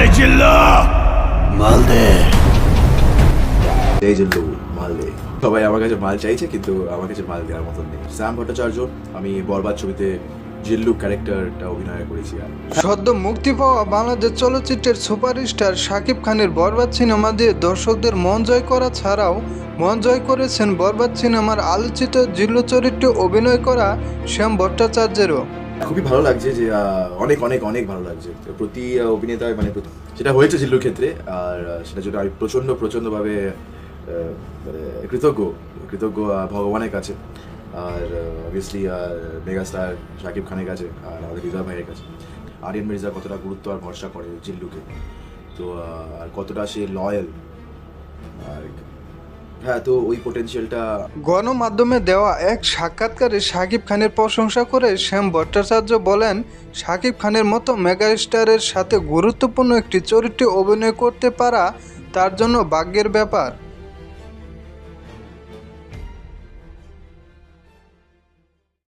এই জিল্লু মাল দে। এই জিল্লু মাল দে। সবাই আমার কাছে মাল চাইছে, কিন্তু আমার কাছে মাল দেওয়ার মতন নেই। শ্যাম ভট্টাচার্য, আমি বরবাদ ছবিতে জিল্লু ক্যারেক্টারটা অভিনয় করেছি। সদ্য মুক্তি পাওয়া বাংলাদেশ চলচ্চিত্রের সুপারস্টার শাকিব খানের বরবাদ সিনেমা দিয়ে দর্শকদের মন জয় করা ছাড়াও মন জয় করেছেন বরবাদ সিনেমার আলোচিত জিল্লু চরিত্রে অভিনয় করা শ্যাম ভট্টাচার্যেরও। খুবই ভালো লাগছে যে অনেক অনেক অনেক ভালো লাগছে প্রতি অভিনেতায়, মানে যেটা হয়েছে জিল্লুর ক্ষেত্রে, আর সেটার জন্য আমি প্রচণ্ডভাবে মানে কৃতজ্ঞ ভগবানের কাছে, আর অবভিয়াসলি মেগাস্টার শাকিব খানের কাছে, আর আমাদের রিজা ভাইয়ের কাছে। আরিয়ান মির্জা কতটা গুরুত্ব আর ভরসা করে জিল্লুকে, তো আর কতটা সে লয়াল, আর হ্যাঁ, তো ওই পোটেনশিয়ালটা। গণমাধ্যমে দেওয়া এক সাক্ষাৎকারে শাকিব খানের প্রশংসা করে শ্যাম ভট্টাচার্য বলেন, শাকিব খানের মতো মেগাস্টারের সাথে গুরুত্বপূর্ণ একটি চরিত্রে অভিনয় করতে পারা তার জন্য ভাগ্যের ব্যাপার।